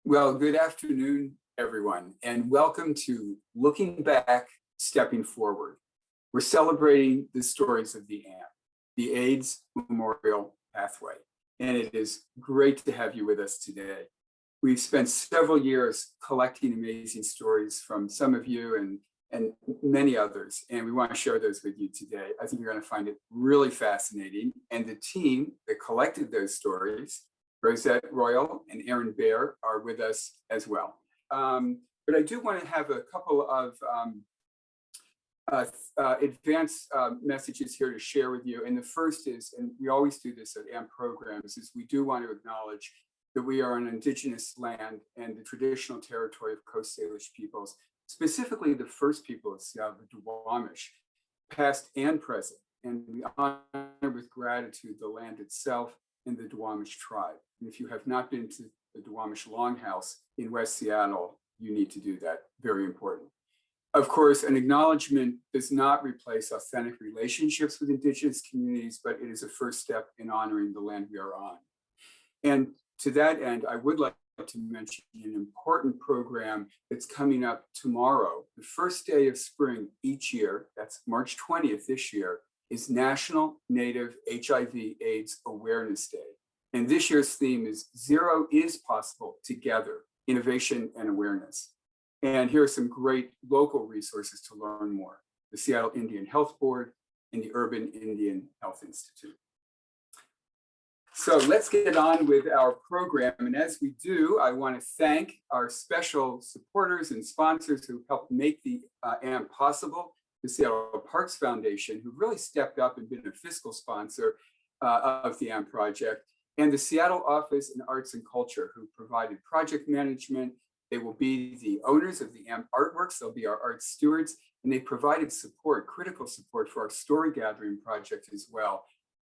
Well, good afternoon, everyone, and welcome to Looking Back, Stepping Forward. We're celebrating the stories of the AMP, the AIDS Memorial Pathway, and it is great to have you with us today. We've spent several years collecting amazing stories from some of you and many others, and we want to share those with you today. I think you're going to find it really fascinating, and the team that collected those stories, Rosette Royale and Aaron Baer, are with us as well. But I do want to have a couple of advanced messages here to share with you. And the first is, and we always do this at AMP programs, is we do want to acknowledge that we are on Indigenous land and the traditional territory of Coast Salish peoples, specifically the first people of Seattle, the Duwamish, past and present. And we honor with gratitude the land itself and the Duwamish tribe. And if you have not been to the Duwamish Longhouse in West Seattle, you need to do that. Very important. Of course, an acknowledgement does not replace authentic relationships with Indigenous communities, but it is a first step in honoring the land we are on. And to that end, I would like to mention an important program that's coming up tomorrow. The first day of spring each year, that's March 20th this year, is National Native HIV/AIDS Awareness Day. And this year's theme is Zero is Possible Together, Innovation and Awareness. And here are some great local resources to learn more: the Seattle Indian Health Board and the Urban Indian Health Institute. So let's get on with our program. And as we do, I want to thank our special supporters and sponsors who helped make the AMP possible. The Seattle Parks Foundation, who really stepped up and been a fiscal sponsor of the AMP project, and the Seattle Office in Arts and Culture, who provided project management. They will be the owners of the AMP artworks. They'll be our art stewards, and they provided support, critical support for our story gathering project as well.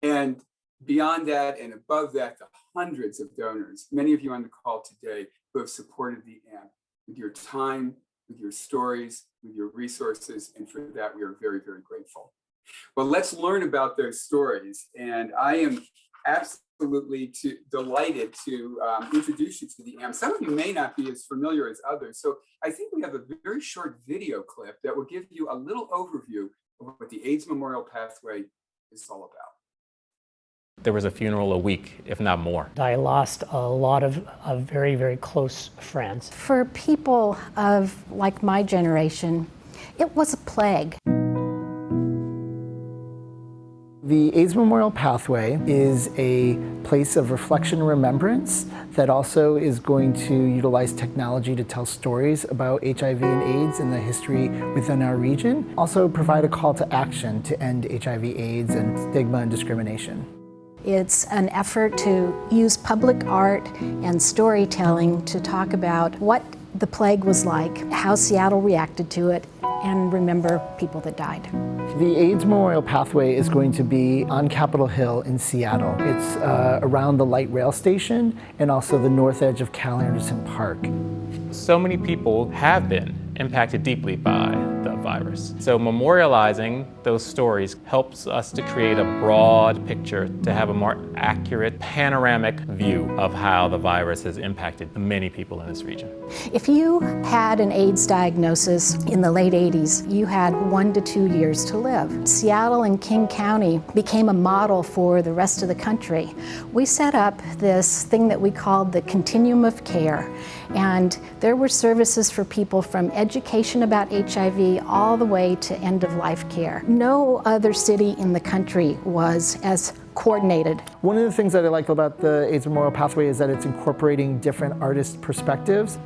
And beyond that and above that, the hundreds of donors, many of you on the call today, who have supported the AMP with your time, with your stories, with your resources, and for that we are very, very grateful. Well, let's learn about those stories, and I am absolutely delighted to introduce you to the AMP. Some of you may not be as familiar as others, so I think we have a very short video clip that will give you a little overview of what the AIDS Memorial Pathway is all about. There was a funeral a week, if not more. I lost a lot of very, very close friends. For people of like my generation, it was a plague. The AIDS Memorial Pathway is a place of reflection and remembrance that also is going to utilize technology to tell stories about HIV and AIDS and the history within our region. Also provide a call to action to end HIV/AIDS and stigma and discrimination. It's an effort to use public art and storytelling to talk about what the plague was like, how Seattle reacted to it, and remember people that died. The AIDS Memorial Pathway is going to be on Capitol Hill in Seattle. It's around the light rail station and also the north edge of Cal Anderson Park. So many people have been impacted deeply by the virus. So memorializing those stories helps us to create a broad picture, to have a more accurate, panoramic view of how the virus has impacted many people in this region. If you had an AIDS diagnosis in the late 80s, you had 1 to 2 years to live. Seattle and King County became a model for the rest of the country. We set up this thing that we called the Continuum of Care, and there were services for people from education about HIV all the way to end-of-life care. No other city in the country was as coordinated. One of the things that I like about the AIDS Memorial Pathway is that it's incorporating different artist perspectives.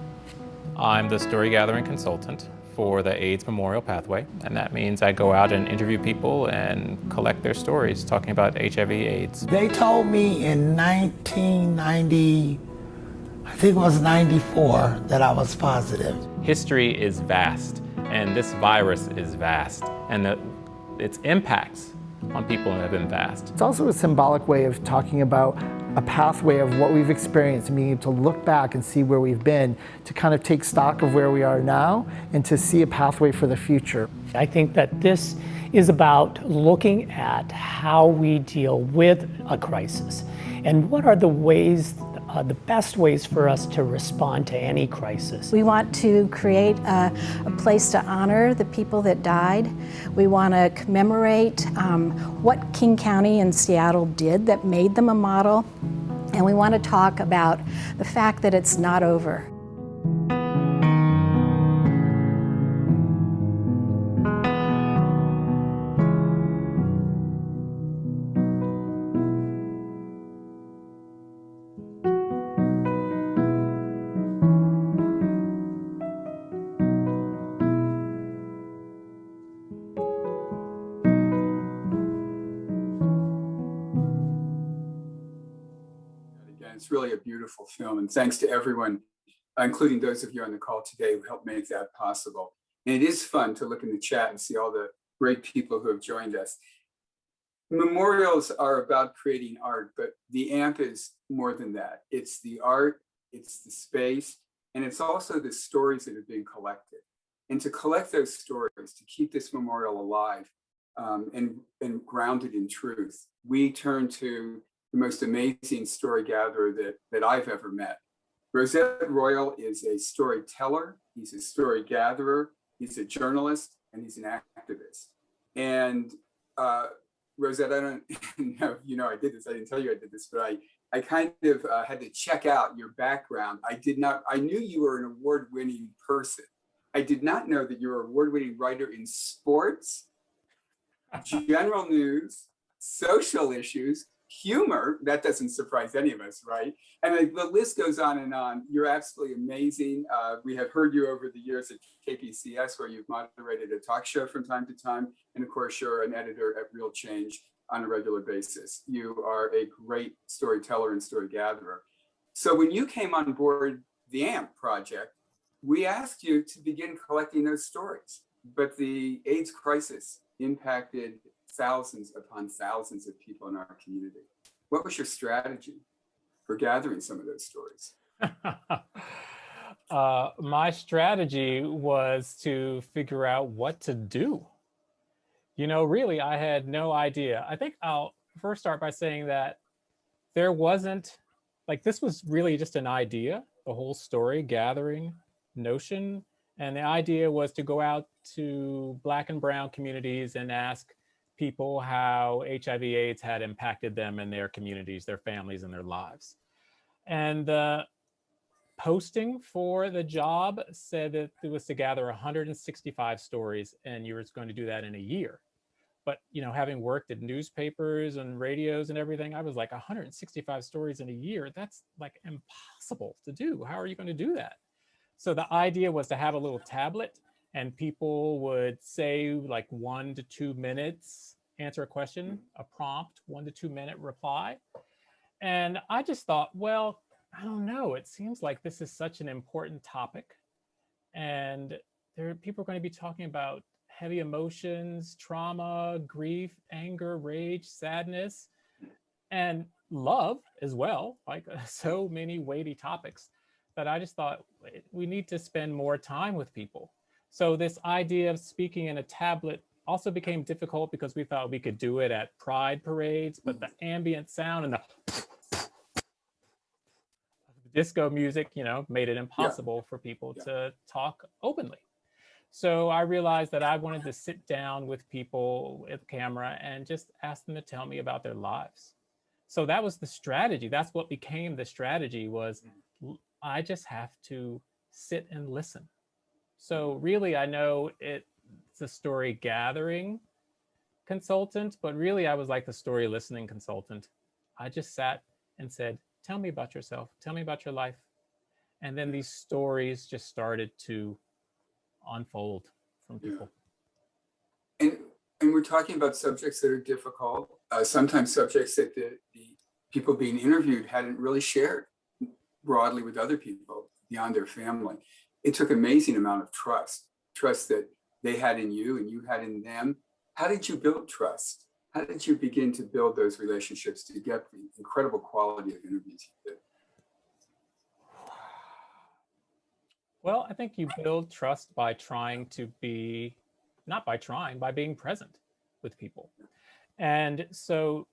I'm the story gathering consultant for the AIDS Memorial Pathway, and that means I go out and interview people and collect their stories talking about HIV/AIDS. They told me in 1990, I think it was 94, that I was positive. History is vast, and this virus is vast, and its impacts on people have been vast. It's also a symbolic way of talking about a pathway of what we've experienced and being able to look back and see where we've been, to kind of take stock of where we are now and to see a pathway for the future. I think that this is about looking at how we deal with a crisis and what are the ways the best ways for us to respond to any crisis. We want to create a place to honor the people that died. We want to commemorate what King County and Seattle did that made them a model. And we want to talk about the fact that it's not over. It's really a beautiful film, and thanks to everyone, including those of you on the call today who helped make that possible. And it is fun to look in the chat and see all the great people who have joined us. Memorials are about creating art, but the AMP is more than that. It's the art, it's the space, and it's also the stories that have been collected. And to collect those stories, to keep this memorial alive and grounded in truth, we turn to the most amazing story gatherer that I've ever met. Rosette Royale is a storyteller, he's a story gatherer, he's a journalist, and he's an activist. And Rosette, I don't know if you know I did this, I didn't tell you I did this, but I kind of had to check out your background. I knew you were an award-winning person. I did not know that you're an award-winning writer in sports, general news, social issues, humor. That doesn't surprise any of us, right? And the list goes on and on. You're absolutely amazing. We have heard you over the years at KPCS, where you've moderated a talk show from time to time. And of course, you're an editor at Real Change on a regular basis. You are a great storyteller and story gatherer. So when you came on board the AMP project, we asked you to begin collecting those stories. But the AIDS crisis impacted thousands upon thousands of people in our community. What was your strategy for gathering some of those stories? My strategy was to figure out what to do. You know, really, I had no idea. I think I'll first start by saying that there wasn't, like, this was really just an idea, the whole story gathering notion. And the idea was to go out to Black and brown communities and ask people how HIV/AIDS had impacted them in their communities, their families, and their lives. And the posting for the job said that it was to gather 165 stories, and you were going to do that in a year. But, you know, having worked at newspapers and radios and everything, I was like, 165 stories in a year, that's like impossible to do. How are you going to do that? So the idea was to have a little tablet, and people would say like 1 to 2 minutes, answer a question, a prompt, 1 to 2 minute reply. And I just thought, well, I don't know. It seems like this is such an important topic. And people are going to be talking about heavy emotions, trauma, grief, anger, rage, sadness, and love as well, like so many weighty topics that I just thought we need to spend more time with people. So this idea of speaking in a tablet also became difficult because we thought we could do it at pride parades, but the ambient sound and the disco music, you know, made it impossible for people to talk openly. So I realized that I wanted to sit down with people with camera and just ask them to tell me about their lives. So that was the strategy. That's what became the strategy, was I just have to sit and listen. So really, I know it's a story gathering consultant, but really I was like the story listening consultant. I just sat and said, tell me about yourself, tell me about your life. And then these stories just started to unfold from people. And we're talking about subjects that are difficult, sometimes subjects that the people being interviewed hadn't really shared broadly with other people beyond their family. It took an amazing amount of trust that they had in you and you had in them. How did you build trust? How did you begin to build those relationships to get the incredible quality of interviews you did? Well, I think you build trust by trying to be, not by trying, by being present with people. And so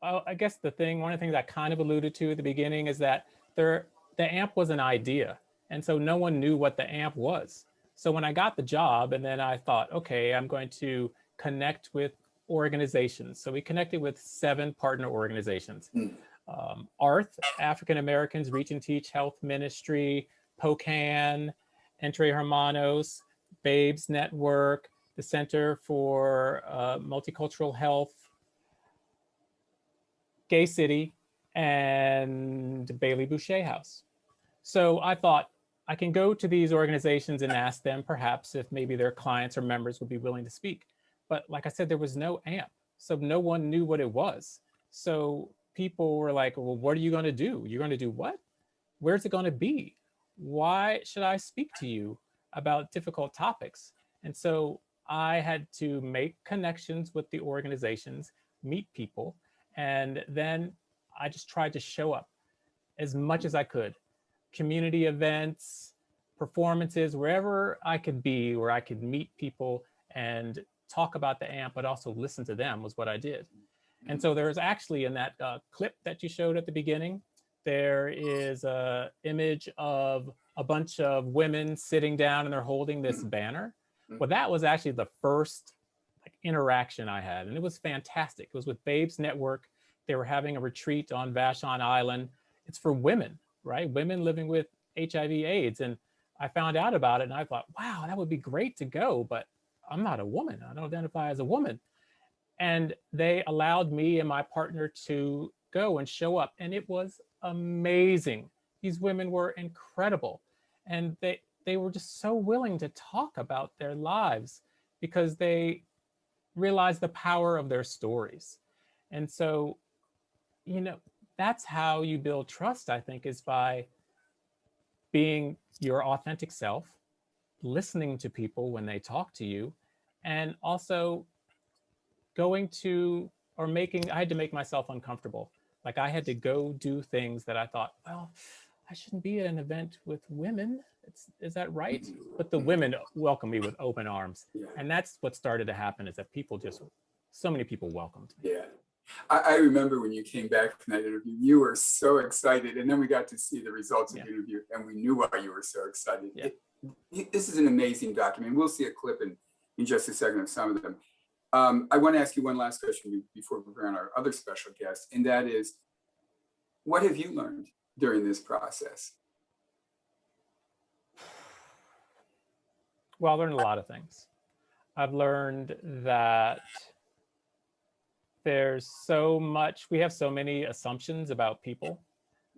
I guess one of the things I kind of alluded to at the beginning is that the AMP was an idea. And so no one knew what the AMP was. So when I got the job, and then I thought, okay, I'm going to connect with organizations. So we connected with 7 partner organizations. ARTH, African Americans Reach and Teach Health Ministry, POCAN, Entre Hermanos, Babes Network, the Center for Multicultural Health, Gay City, and Bailey Boucher House. So I thought I can go to these organizations and ask them perhaps if maybe their clients or members would be willing to speak. But like I said, there was no AMP. So no one knew what it was. So people were like, well, what are you going to do? You're going to do what? Where's it going to be? Why should I speak to you about difficult topics? And so I had to make connections with the organizations, meet people, and then I just tried to show up as much as I could. Community events, performances, wherever I could be, where I could meet people and talk about the AMP, but also listen to them was what I did. And so there's actually in that clip that you showed at the beginning, there is an image of a bunch of women sitting down and they're holding this banner. Well, that was actually the first interaction I had, and it was fantastic. It was with Babes Network. They were having a retreat on Vashon Island. It's for women, right? Women living with HIV/AIDS. And I found out about it and I thought, wow, that would be great to go, but I'm not a woman. I don't identify as a woman. And they allowed me and my partner to go and show up. And it was amazing. These women were incredible. And they were just so willing to talk about their lives because they realized the power of their stories. And so, you know, that's how you build trust, I think, is by being your authentic self, listening to people when they talk to you, and also going to, or making, I had to make myself uncomfortable. Like I had to go do things that I thought, well, I shouldn't be at an event with women. Is that right? But the women welcomed me with open arms. Yeah. And that's what started to happen, is that people just, so many people welcomed me. Yeah. I remember when you came back from that interview, you were so excited. And then we got to see the results of the interview and we knew why you were so excited. Yeah. This is an amazing document. We'll see a clip in just a second of some of them. I want to ask you one last question before we bring on our other special guest, and that is, what have you learned during this process? Well, I learned a lot of things. I've learned that there's so much, we have so many assumptions about people,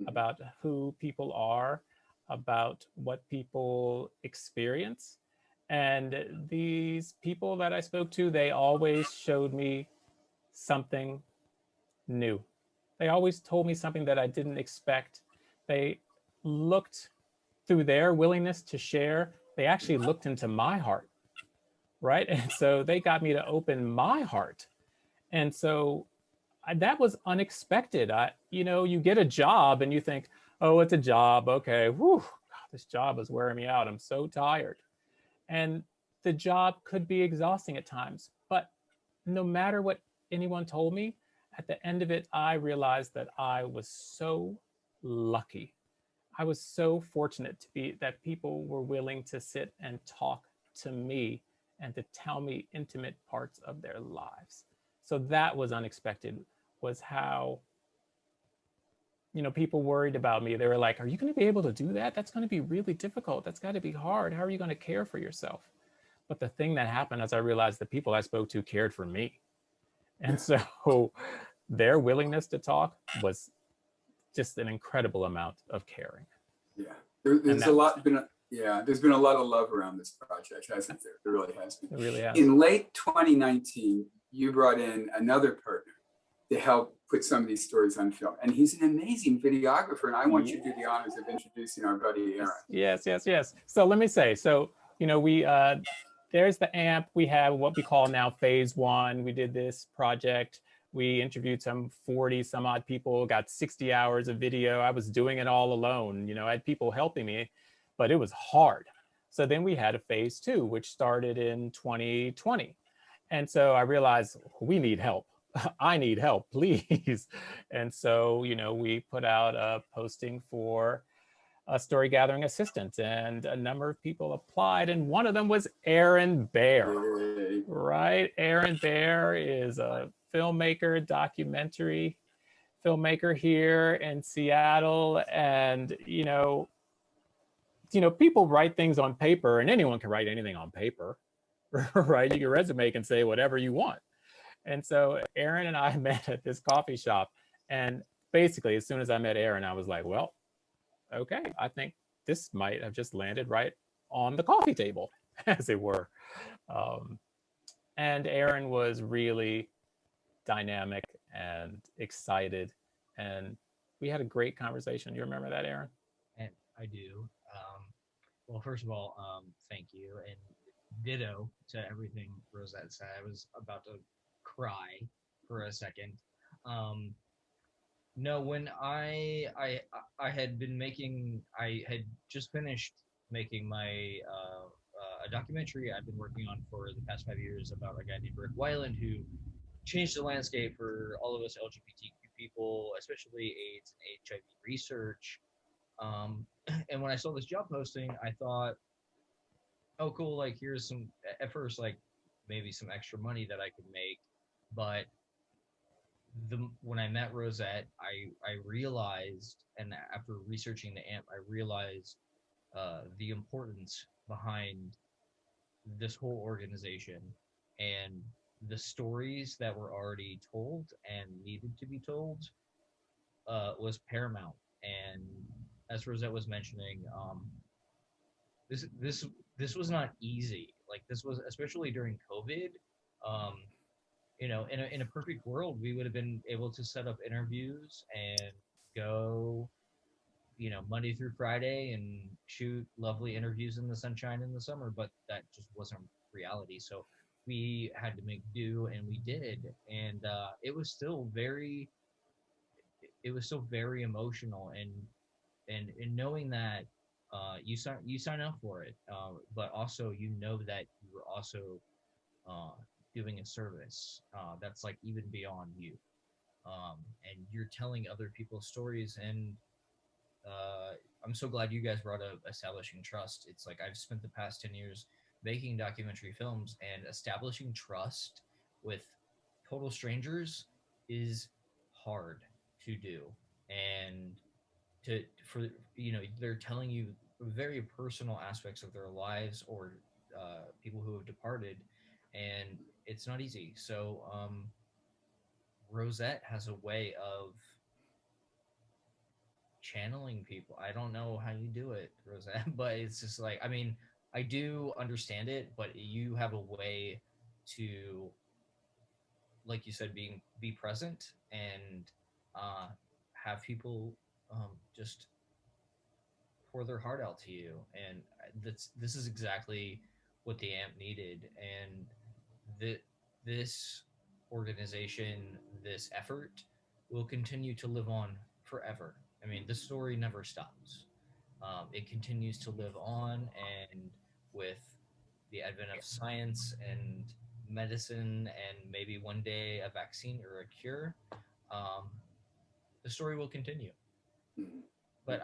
about who people are, about what people experience. And these people that I spoke to, they always showed me something new. They always told me something that I didn't expect. They looked through their willingness to share. They actually looked into my heart, right? And so they got me to open my heart. And so that was unexpected. You get a job and you think, oh, it's a job. Okay, whew, God, this job is wearing me out. I'm so tired. And the job could be exhausting at times. But no matter what anyone told me, at the end of it, I realized that I was so lucky. I was so fortunate to be that people were willing to sit and talk to me and to tell me intimate parts of their lives. So that was unexpected, was how, people worried about me. They were like, are you going to be able to do that? That's going to be really difficult. That's got to be hard. How are you going to care for yourself? But the thing that happened is I realized the people I spoke to cared for me. And so their willingness to talk was just an incredible amount of caring. Yeah, there's been a lot of love around this project, hasn't there? There really has been. It really has. In late 2019, you brought in another partner to help put some of these stories on film. And he's an amazing videographer. And I want you to do the honors of introducing our buddy, Aaron. Yes. So let me say, there's the AMP. We have what we call now phase 1. We did this project. We interviewed some 40 some odd people, got 60 hours of video. I was doing it all alone. I had people helping me, but it was hard. So then we had a phase 2, which started in 2020. And so I realized we need help. I need help, please. And so, we put out a posting for a story gathering assistant, and a number of people applied, and one of them was Aaron Bear. Yay. Right? Aaron Bear is a filmmaker, documentary filmmaker here in Seattle. And, people write things on paper, and anyone can write anything on paper, right? Your resume can say whatever you want. And so Aaron and I met at this coffee shop. And basically, as soon as I met Aaron, I was like, well, okay, I think this might have just landed right on the coffee table, as it were. And Aaron was really dynamic and excited. And we had a great conversation. You remember that, Aaron? And I do. Well, first of all, thank you, and ditto to everything Rosette said. I was about to cry for a second. No, when I had just finished making my a documentary I've been working on for the past 5 years about a guy named Rick Weiland who changed the landscape for all of us LGBTQ people, especially AIDS and HIV research. And when I saw this job posting, I thought, oh, cool, like here's some, at first, like maybe some extra money that I could make. But when I met Rosette, I realized, and after researching the AMP, I realized the importance behind this whole organization and the stories that were already told and needed to be told was paramount. And as Rosette was mentioning, this was not easy. Like this was, especially during COVID. In a perfect world, we would have been able to set up interviews and go, Monday through Friday and shoot lovely interviews in the sunshine in the summer, but that just wasn't reality. So we had to make do, and we did. And it was still very emotional, and knowing that you sign up for it, but also that you were also doing a service that's like even beyond you, and you're telling other people's stories. And I'm so glad you guys brought up establishing trust. It's like I've spent the past 10 years making documentary films, and establishing trust with total strangers is hard to do. And they're telling you very personal aspects of their lives, or people who have departed, and it's not easy. So Rosette has a way of channeling people. I don't know how you do it, Rosette, but it's just like, I mean, I do understand it, but you have a way to, like you said, be present and have people just pour their heart out to you. And this is exactly what the AMP needed. And this organization, this effort will continue to live on forever. I mean, the story never stops. It continues to live on, and with the advent of science and medicine, and maybe one day a vaccine or a cure, the story will continue. But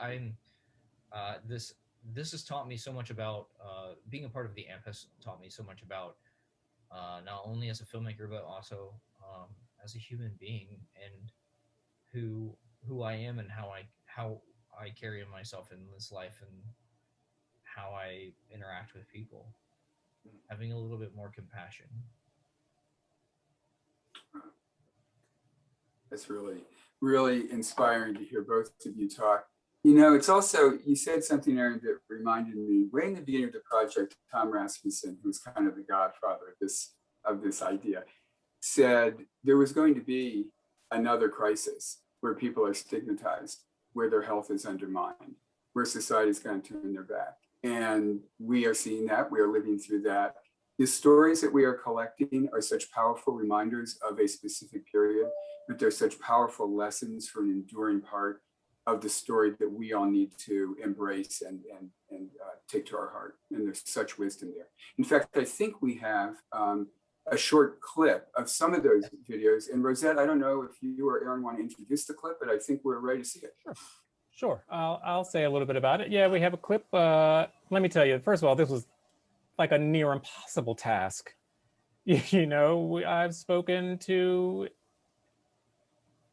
this has taught me so much about being a part of the AMP has taught me so much about not only as a filmmaker, but also as a human being, and who I am, and how I carry myself in this life, and how I interact with people, having a little bit more compassion. That's really, really inspiring to hear both of you talk. It's also, you said something, Aaron, that reminded me, way in the beginning of the project, Tom Rasmussen, who's kind of the godfather of this idea, said there was going to be another crisis where people are stigmatized, where their health is undermined, where society's going to turn their back. And we are seeing that, we are living through that. The stories that we are collecting are such powerful reminders of a specific period, but they're such powerful lessons for an enduring part of the story that we all need to embrace and take to our heart. And there's such wisdom there. In fact, I think we have a short clip of some of those videos. And Rosette, I don't know if you or Aaron want to introduce the clip, but I think we're ready to see it. Sure. I'll say a little bit about it. Yeah, we have a clip. Let me tell you, first of all, this was like a near impossible task. You know, I've spoken to,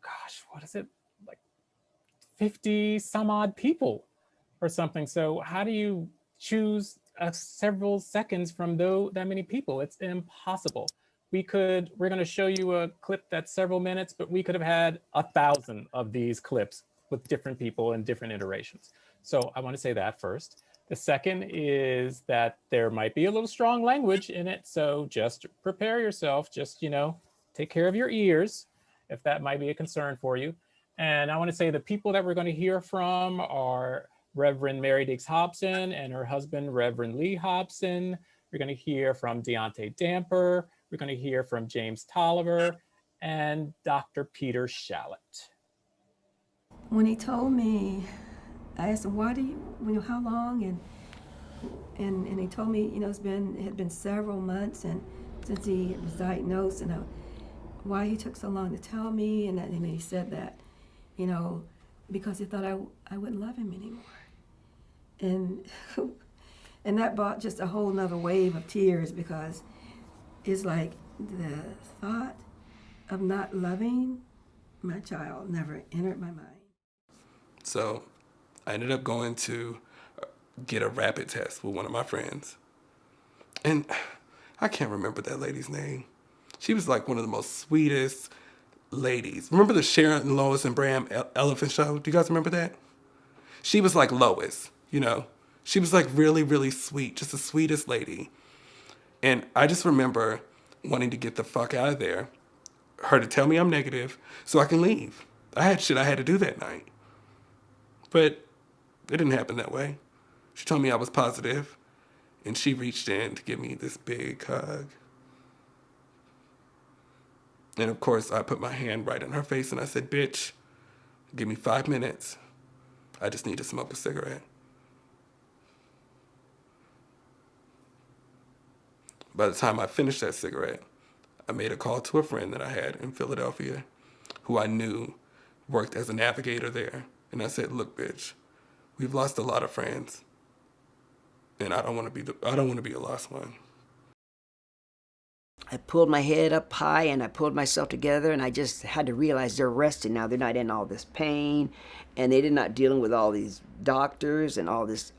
gosh, what is it? Like 50 some odd people or something. So how do you choose several seconds from that many people? It's impossible. We're going to show you a clip that's several minutes, but we could have had 1,000 of these clips with different people and different iterations. So I want to say that first. The second is that there might be a little strong language in it. So just prepare yourself, just, you know, take care of your ears if that might be a concern for you. And I want to say the people that we're going to hear from are Reverend Mary Diggs Hobson and her husband, Reverend Lee Hobson. We're going to hear from Deontay Damper. We're going to hear from James Tolliver and Dr. Peter Shallett. When he told me, I asked him, how long? And he told me, you know, it had been several months and since he was diagnosed, and why he took so long to tell me, and he said that, you know, because he thought I wouldn't love him anymore. And that brought just a whole nother wave of tears, because it's like the thought of not loving my child never entered my mind. So I ended up going to get a rapid test with one of my friends. And I can't remember that lady's name. She was like one of the most sweetest ladies. Remember the Sharon, Lois, and Bram Elephant Show? Do you guys remember that? She was like Lois, you know? She was like really, really sweet, just the sweetest lady. And I just remember wanting to get the fuck out of there, her to tell me I'm negative so I can leave. I had shit I had to do that night. But it didn't happen that way. She told me I was positive, and she reached in to give me this big hug. And of course, I put my hand right in her face and I said, bitch, give me 5 minutes. I just need to smoke a cigarette. By the time I finished that cigarette, I made a call to a friend that I had in Philadelphia who I knew worked as a navigator there. And I said, look, bitch, we've lost a lot of friends. And I don't want to be a lost one. I pulled my head up high and I pulled myself together, and I just had to realize they're rested now. They're not in all this pain, and they're not dealing with all these doctors and all this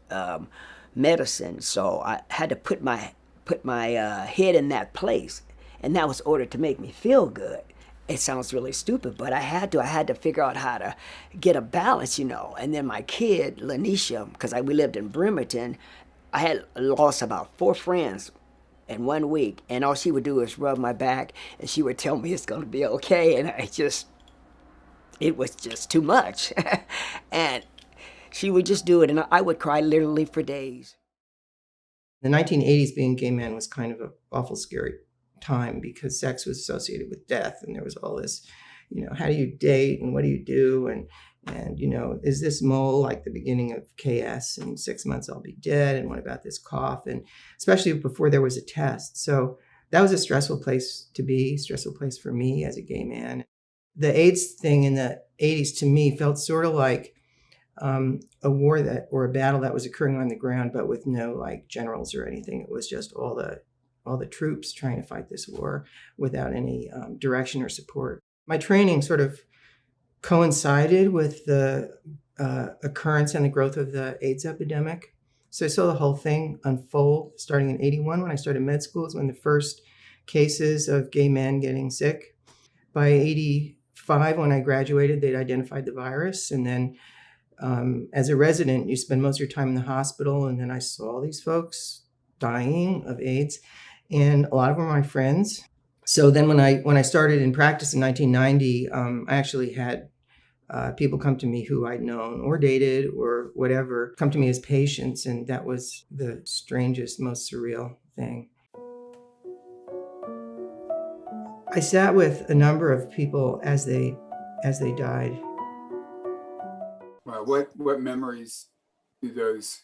medicine. So I had to put my head in that place, and that was ordered to make me feel good. It sounds really stupid, but I had to figure out how to get a balance, you know. And then my kid, Lanisha, because we lived in Bremerton, I had lost about 4 friends in 1 week, and all she would do is rub my back, and she would tell me it's going to be okay, and it was just too much. And she would just do it, and I would cry literally for days. The 1980s, being gay man was kind of an awful scary time, because sex was associated with death, and there was all this, you know, how do you date and what do you do, and you know, is this mole like the beginning of KS? In 6 months I'll be dead, and what about this cough? And especially before there was a test. So that was a stressful place to be, stressful place for me as a gay man. The AIDS thing in the 80s to me felt sort of like a war or a battle that was occurring on the ground, but with no like generals or anything. It was just all the troops trying to fight this war without any direction or support. My training sort of coincided with the occurrence and the growth of the AIDS epidemic. So I saw the whole thing unfold starting in 81 when I started med school, is when the first cases of gay men getting sick. By 85, when I graduated, they'd identified the virus. And then as a resident, you spend most of your time in the hospital. And then I saw all these folks dying of AIDS, and a lot of them were my friends. So then when I started in practice in 1990, I actually had people come to me who I'd known or dated or whatever, come to me as patients, and that was the strangest, most surreal thing. I sat with a number of people as they died. Wow, what memories do those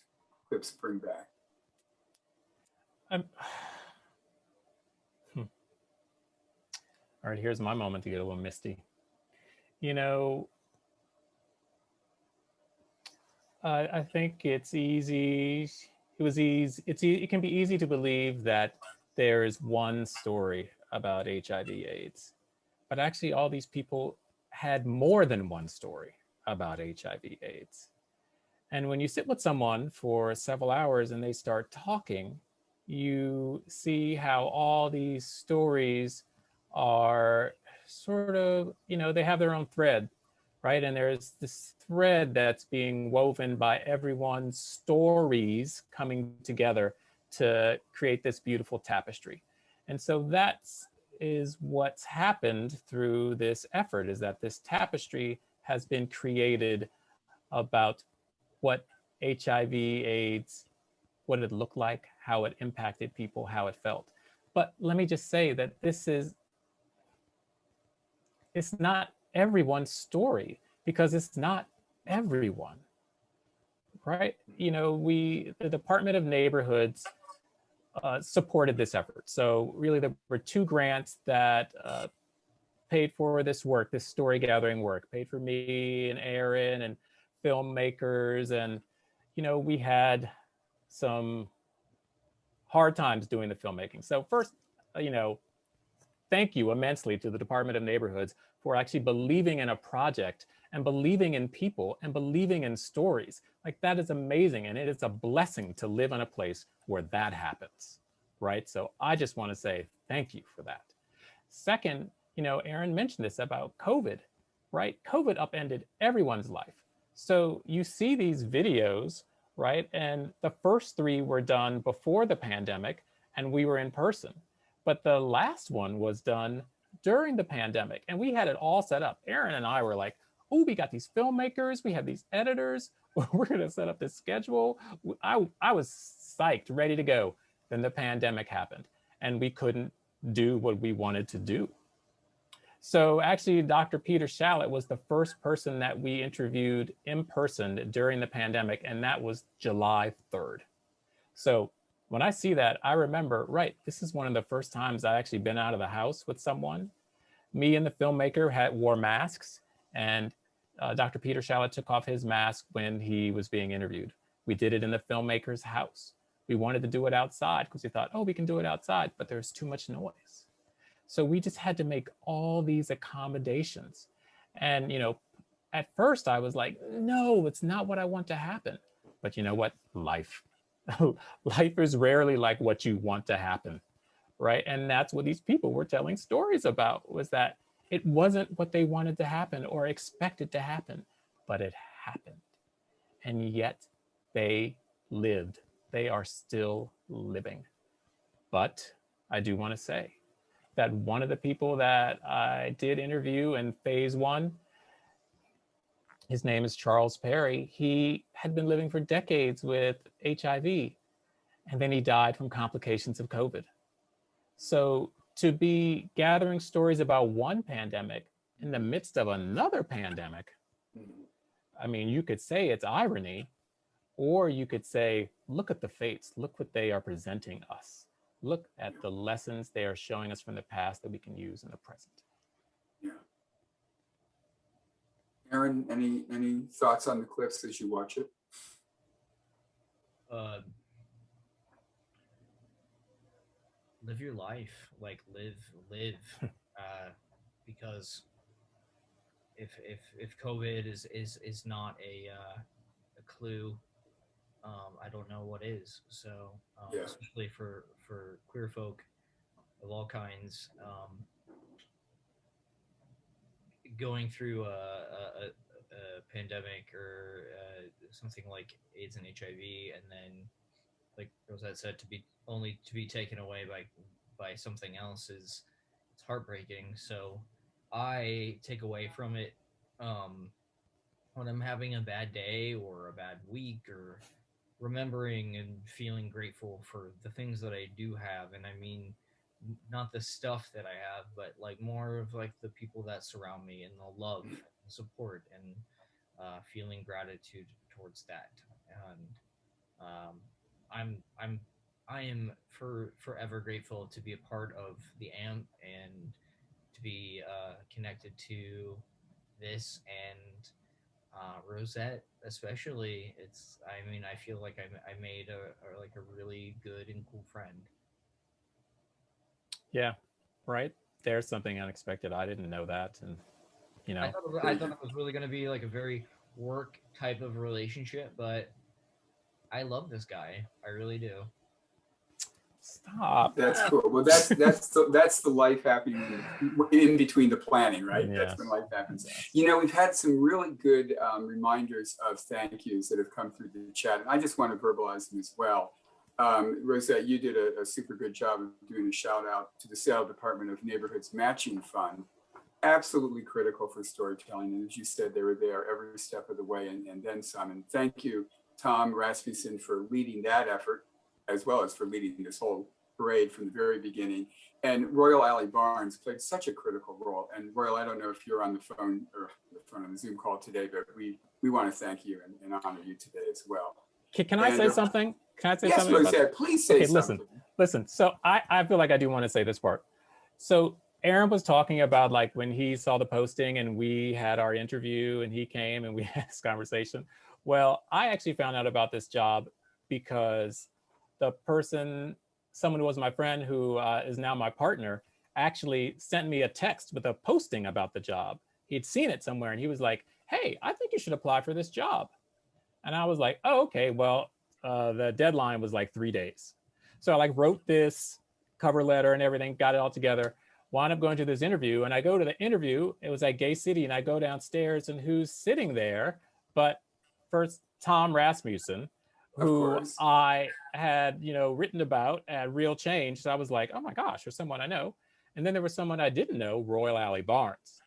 clips bring back? All right, here's my moment to get a little misty. You know, I think it's easy. It was easy. It can be easy to believe that there is one story about HIV/AIDS, but actually, all these people had more than one story about HIV/AIDS. And when you sit with someone for several hours and they start talking, you see how all these stories are sort of, they have their own thread, right? And there's this thread that's being woven by everyone's stories coming together to create this beautiful tapestry. And so that's is what's happened through this effort, is that this tapestry has been created about what HIV/AIDS, what it looked like, how it impacted people, how it felt. But let me just say that it's not everyone's story, because it's not everyone, right? The Department of Neighborhoods supported this effort. So really there were 2 grants that paid for this work, this story gathering work, paid for me and Aaron and filmmakers. And, we had some hard times doing the filmmaking. So first, thank you immensely to the Department of Neighborhoods for actually believing in a project and believing in people and believing in stories. Like, that is amazing. And it is a blessing to live in a place where that happens, right? So I just want to say thank you for that. Second, Aaron mentioned this about COVID, right? COVID upended everyone's life. So you see these videos, right? And the first 3 were done before the pandemic and we were in person. But the last one was done during the pandemic and we had it all set up. Aaron and I were like, oh, we got these filmmakers, we have these editors, we're going to set up this schedule. I was psyched, ready to go. Then the pandemic happened and we couldn't do what we wanted to do. So actually, Dr. Peter Shallett was the first person that we interviewed in person during the pandemic, and that was July 3rd. So when I see that, I remember, right, this is one of the first times I actually been out of the house with someone. Me and the filmmaker wore masks, and Dr. Peter Shallett took off his mask when he was being interviewed. We did it in the filmmaker's house. We wanted to do it outside because we thought, oh, we can do it outside, but there's too much noise. So we just had to make all these accommodations. And, at first I was like, no, it's not what I want to happen. But you know what? Life is rarely like what you want to happen, right? And that's what these people were telling stories about, was that it wasn't what they wanted to happen or expected to happen, but it happened. And yet they lived. They are still living. But I do want to say that one of the people that I did interview in phase 1, his name is Charles Perry. He had been living for decades with HIV, and then he died from complications of COVID. So to be gathering stories about one pandemic in the midst of another pandemic, I mean, you could say it's irony, or you could say, look at the fates, look what they are presenting us. Look at the lessons they are showing us from the past that we can use in the present. Yeah. Aaron, any thoughts on the clips as you watch it? Live your life, like live, because if COVID is not a clue, I don't know what is. So Yeah. especially for queer folk of all kinds, going through a pandemic or something like AIDS and HIV, and then, like Rosette said, to be taken away by something else it's heartbreaking. So I take away from it when I'm having a bad day or a bad week, or remembering and feeling grateful for the things that I do have. And I mean, not the stuff that I have, but like more of like the people that surround me and the love and support, and feeling gratitude towards that. And I am forever grateful to be a part of the AMP and to be connected to this and Rosette, especially. I mean, I feel like I made a really good and cool friend. Yeah, right. There's something unexpected. I didn't know that, and you know, I thought it was really going to be like a very work type of relationship, but I love this guy. I really do. stop. That's cool. Well, that's the life happening in between the planning, right? Yes. That's when life happens. Yes. You know, we've had some really good reminders of thank yous that have come through the chat, and I just want to verbalize them as well. Rosette, you did a super good job of doing a shout out to the Seattle Department of Neighborhoods Matching Fund. Absolutely critical for storytelling, and as you said, they were there every step of the way, and then some. And thank you, Tom Rasmussen, for leading that effort, as well as for leading this whole parade from the very beginning. And Royal Alley Barnes played such a critical role. And Royal, I don't know if you're on the phone or on the Zoom call today, but we want to thank you and honor you today as well. Can I say something? Can I say yes, something? Rosette, please say something. Listen. So I feel like I do want to say this part. So Aaron was talking about like when he saw the posting and we had our interview and he came and we had this conversation. Well, I actually found out about this job because the person, someone who was my friend who is now my partner, actually sent me a text with a posting about the job. He'd seen it somewhere and he was like, hey, I think you should apply for this job. And I was like, oh, okay, well, the deadline was like 3 days. So I like wrote this cover letter and everything, got it all together, wound up going to this interview. And I go to the interview, it was at Gay City, and I go downstairs and who's sitting there? But first, Tom Rasmussen, who I had, written about at Real Change. So I was like, oh my gosh, there's someone I know. And then there was someone I didn't know, Royal Alley Barnes.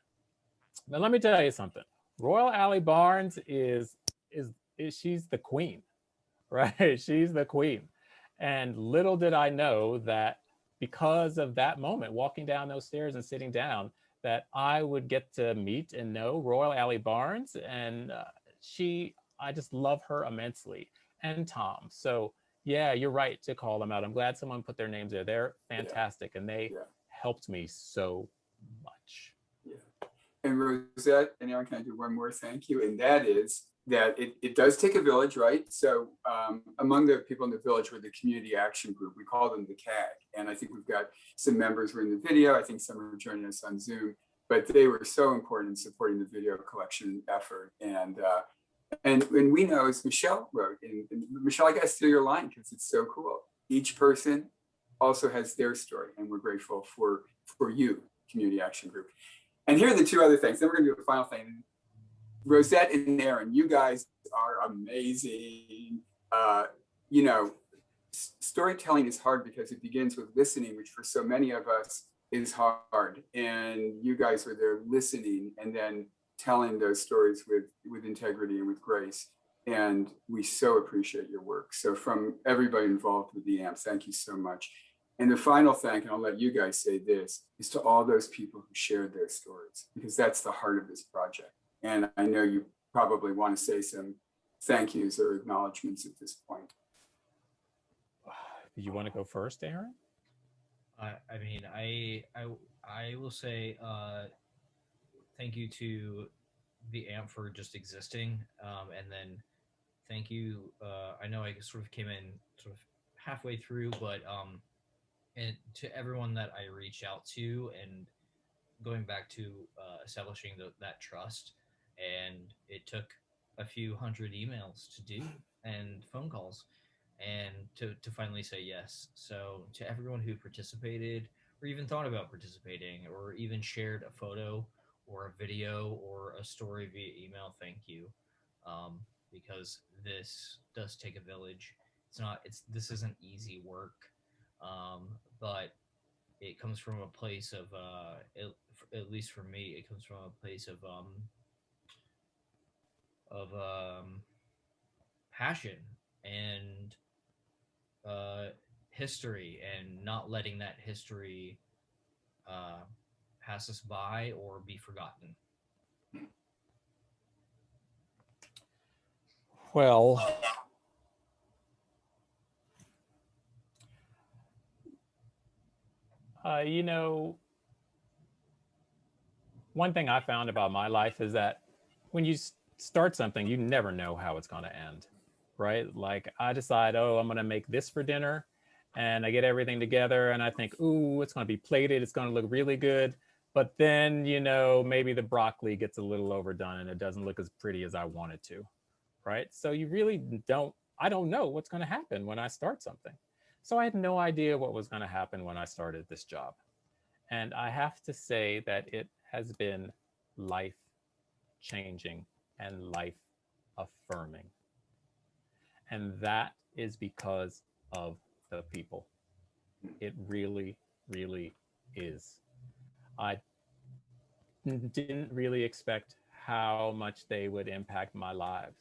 Now let me tell you something. Royal Alley Barnes is she's the queen, right? She's the queen. And little did I know that because of that moment, walking down those stairs and sitting down, that I would get to meet and know Royal Alley Barnes. And I just love her immensely. And Tom. So yeah, you're right to call them out. I'm glad someone put their names there. They're fantastic. And they helped me so much. Yeah. And Rosette and Aaron, can I do one more thank you? And that is that it does take a village, right? So among the people in the village were the community action group. We call them the CAG. And I think we've got some members who are in the video. I think some are joining us on Zoom, but they were so important in supporting the video collection effort. And we know, as Michelle wrote, and Michelle, I gotta steal your line because it's so cool. Each person also has their story, and we're grateful for you, Community Action Group. And here are the two other things. Then we're gonna do a final thing. Rosette and Aaron, you guys are amazing. Storytelling is hard because it begins with listening, which for so many of us is hard. And you guys were there listening and then telling those stories with integrity and with grace. And we so appreciate your work. So from everybody involved with the AMP, thank you so much. And the final thank, and I'll let you guys say this, is to all those people who shared their stories, because that's the heart of this project. And I know you probably want to say some thank yous or acknowledgements at this point. Do you want to go first, Aaron? I mean, I will say thank you to the AMP for just existing, and then thank you. I know I sort of came in sort of halfway through, but and to everyone that I reached out to, and going back to establishing that trust. And it took a few hundred emails to do and phone calls and to finally say yes. So to everyone who participated or even thought about participating or even shared a photo or a video or a story via email, thank you. Because this does take a village. This isn't easy work, but it comes from a place of, at least for me, it comes from a place of passion and history, and not letting that history pass us by or be forgotten. Well, one thing I found about my life is that when you start something, you never know how it's going to end, right? Like I decide, oh, I'm going to make this for dinner, and I get everything together and I think, ooh, it's going to be plated. It's going to look really good. But then, you know, maybe the broccoli gets a little overdone and it doesn't look as pretty as I want it to, right? So you really I don't know what's going to happen when I start something. So I had no idea what was going to happen when I started this job. And I have to say that it has been life changing and life affirming. And that is because of the people. It really, really is. I didn't really expect how much they would impact my life,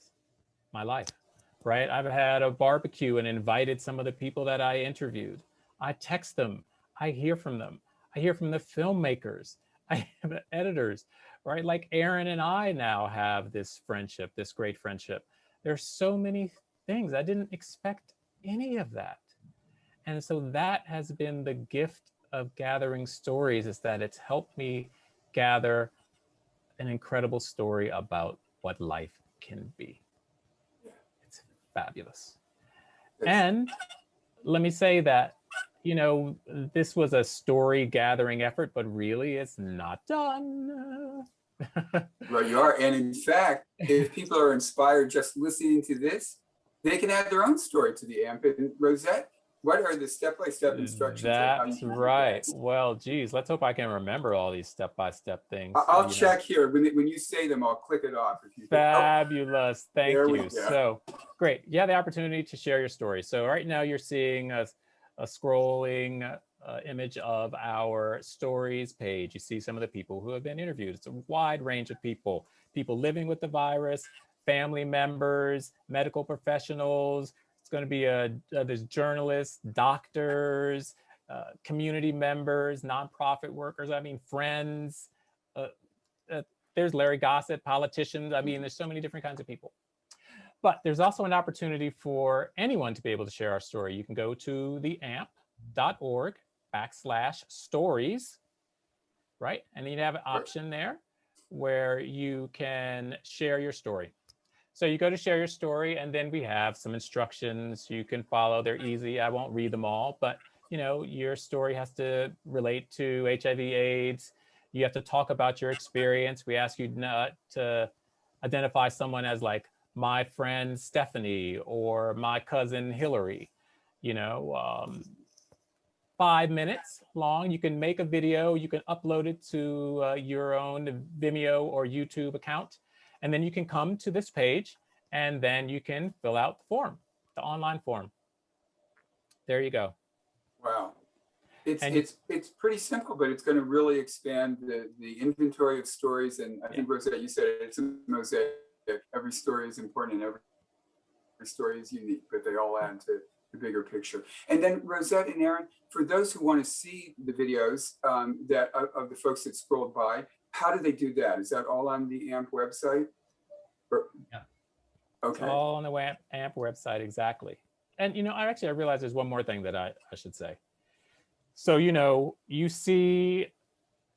right? I've had a barbecue and invited some of the people that I interviewed. I text them, I hear from them. I hear from the filmmakers, I have the editors, right? Like Aaron and I now have this friendship, this great friendship. There's so many things. I didn't expect any of that. And so that has been the gift of gathering stories, is that it's helped me gather an incredible story about what life can be. It's fabulous. And let me say that, you know, this was a story gathering effort, but really it's not done. Right, you are. And in fact, if people are inspired just listening to this, they can add their own story to the AMP. And Rosette, what are the step-by-step instructions? That's right. Well, geez, let's hope I can remember all these step-by-step things. I'll check here. When you say them, I'll click it off. If you Fabulous. Thank you. Go. So great. You have the opportunity to share your story. So right now you're seeing a scrolling image of our stories page. You see some of the people who have been interviewed. It's a wide range of people living with the virus, family members, medical professionals. It's going to be there's journalists, doctors, community members, nonprofit workers, friends. There's Larry Gossett, politicians. There's so many different kinds of people. But there's also an opportunity for anyone to be able to share our story. You can go to the amp.org/stories, right? And you have an option there where you can share your story. So you go to share your story, and then we have some instructions you can follow. They're easy. I won't read them all, but you know, your story has to relate to HIV/AIDS. You have to talk about your experience. We ask you not to identify someone as like my friend Stephanie or my cousin Hillary. 5 minutes long. You can make a video. You can upload it to your own Vimeo or YouTube account. And then you can come to this page and then you can fill out the form, the online form. There you go. Wow. It's pretty simple, but it's going to really expand the inventory of stories. And I think, Rosette, you said it's a mosaic. Every story is important and every story is unique, but they all add to the bigger picture. And then Rosette and Aaron, for those who want to see the videos that of the folks that scrolled by, how do they do that? Is that all on the AMP website? Yeah. Okay. It's all on the AMP website, exactly. And I realized there's one more thing that I should say. So you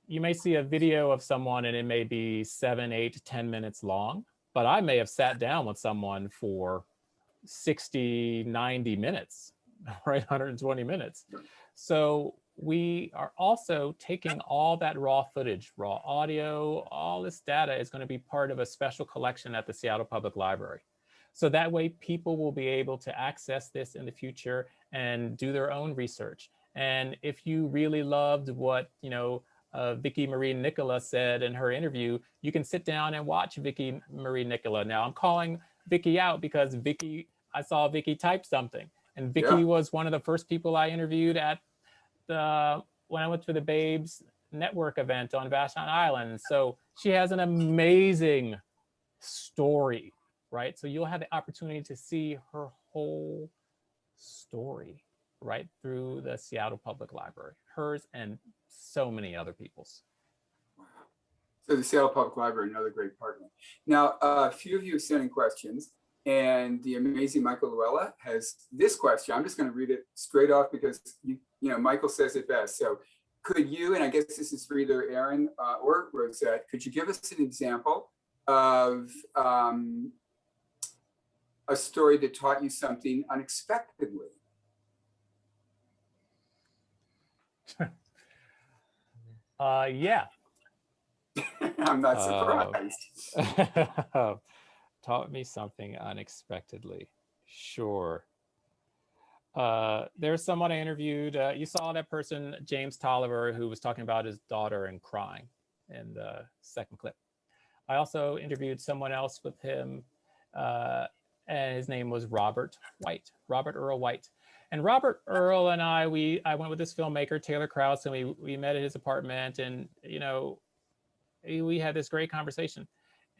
may see a video of someone and it may be 7, 8, 10 minutes long, but I may have sat down with someone for 60, 90 minutes, right? 120 minutes. So we are also taking all that raw footage, raw audio, all this data is going to be part of a special collection at the Seattle Public Library. So that way people will be able to access this in the future and do their own research. And if you really loved what, Vicki Marie Nicola said in her interview, you can sit down and watch Vicki Marie Nicola. Now I'm calling Vicki out because I saw Vicki type something, and Vicki was one of the first people I interviewed at when I went to the Babes Network event on Vashon Island. So she has an amazing story, right? So you'll have the opportunity to see her whole story right through the Seattle Public Library, hers and so many other people's. So the Seattle Public Library, another great partner. Now, a few of you have sent in questions, and the amazing Michael Luella has this question. I'm just going to read it straight off because Michael says it best. So could you, and I guess this is for either Aaron or Rosette, could you give us an example of a story that taught you something unexpectedly? Yeah. I'm not surprised. Taught me something unexpectedly. Sure. There's someone I interviewed. You saw that person, James Tolliver, who was talking about his daughter and crying in the second clip. I also interviewed someone else with him, and his name was Robert Earl White. And Robert Earl and I went with this filmmaker, Taylor Krause, and we met at his apartment, and we had this great conversation.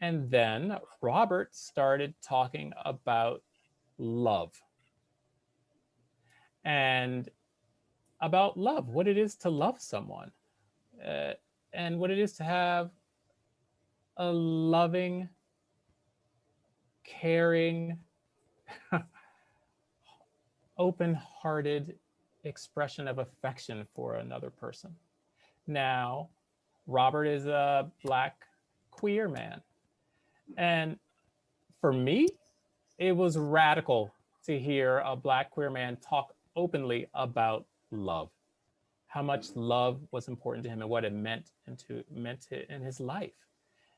And then Robert started talking about love. And about love, what it is to love someone, and what it is to have a loving, caring, open-hearted expression of affection for another person. Now, Robert is a Black queer man. And for me, it was radical to hear a Black queer man talk openly about love, how much love was important to him and what it meant in his life.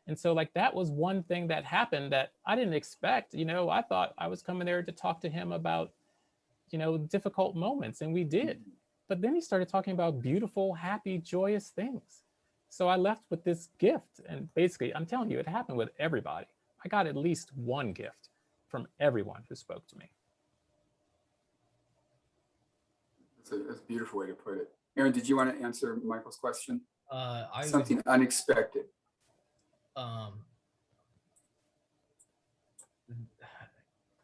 And so that was one thing that happened that I didn't expect. I thought I was coming there to talk to him about, difficult moments, and we did. But then he started talking about beautiful, happy, joyous things. So I left with this gift, and basically, I'm telling you, it happened with everybody. I got at least one gift from everyone who spoke to me. That's a beautiful way to put it. Aaron, did you want to answer Michael's question? Something unexpected.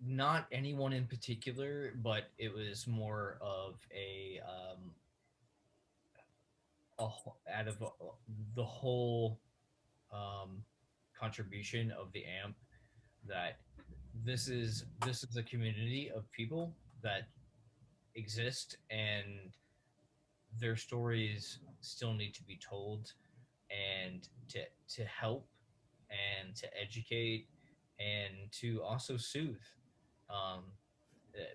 Not anyone in particular, but it was more of out of the whole contribution of the AMP, that this is a community of people that exist, and their stories still need to be told, and to help and to educate and to also soothe,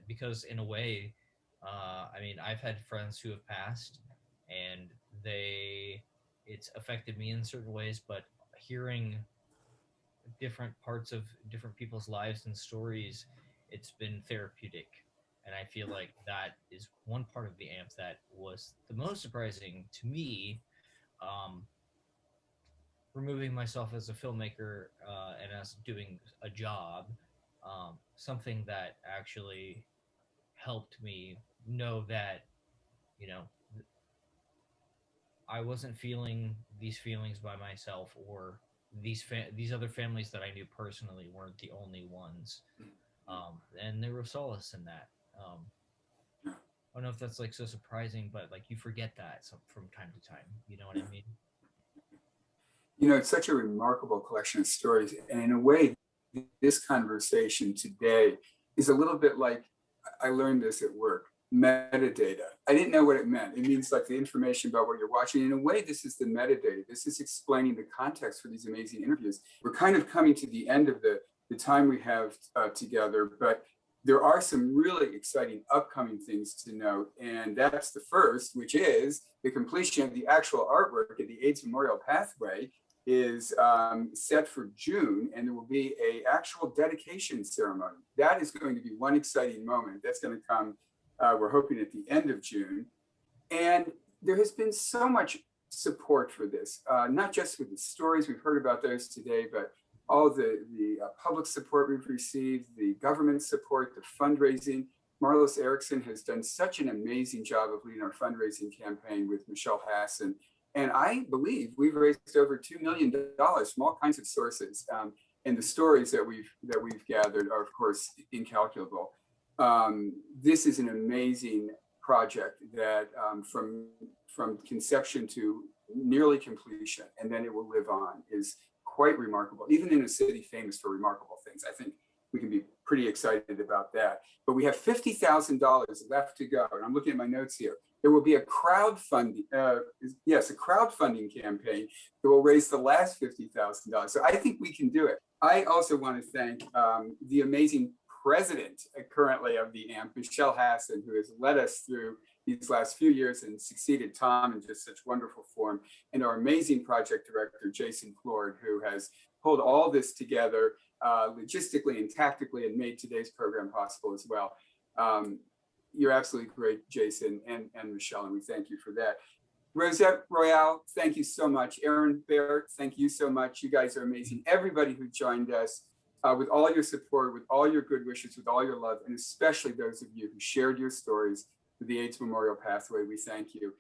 because in a way, I've had friends who have passed, and it's affected me in certain ways, but hearing different parts of different people's lives and stories, it's been therapeutic. And I feel like that is one part of the AMP that was the most surprising to me, removing myself as a filmmaker and as doing a job, something that actually helped me know that, I wasn't feeling these feelings by myself, or these other families that I knew personally weren't the only ones. And there was solace in that. I don't know if that's so surprising, but you forget that from time to time. You know what I mean? It's such a remarkable collection of stories. And in a way, this conversation today is a little bit like, I learned this at work, metadata. I didn't know what it meant. It means the information about what you're watching. In a way, this is the metadata. This is explaining the context for these amazing interviews. We're kind of coming to the end of the time we have together, but there are some really exciting upcoming things to note. And that's the first, which is the completion of the actual artwork at the AIDS Memorial Pathway is set for June, and there will be an actual dedication ceremony. That is going to be one exciting moment. That's going to come, we're hoping, at the end of June. And there has been so much support for this, not just with the stories, we've heard about those today, but all the public support we've received, the government support, the fundraising. Marlos Erickson has done such an amazing job of leading our fundraising campaign with Michelle Hassan. And I believe we've raised over $2 million from all kinds of sources. And the stories that we've gathered are, of course, incalculable. This is an amazing project that from conception to nearly completion, and then it will live on, is quite remarkable. Even in a city famous for remarkable things, I think we can be pretty pretty excited about that. But we have $50,000 left to go. And I'm looking at my notes here. There will be a crowdfunding, a crowdfunding campaign that will raise the last $50,000. So I think we can do it. I also want to thank the amazing president currently of the AMP, Michelle Hassan, who has led us through these last few years and succeeded Tom in just such wonderful form, and our amazing project director, Jason Flord, who has pulled all this together logistically and tactically and made today's program possible as well. You're absolutely great, Jason and Michelle, and we thank you for that. Rosette Royale, thank you so much. Aaron Barrett, thank you so much. You guys are amazing. Everybody who joined us, with all your support, with all your good wishes, with all your love, and especially those of you who shared your stories with the AIDS Memorial Pathway, we thank you.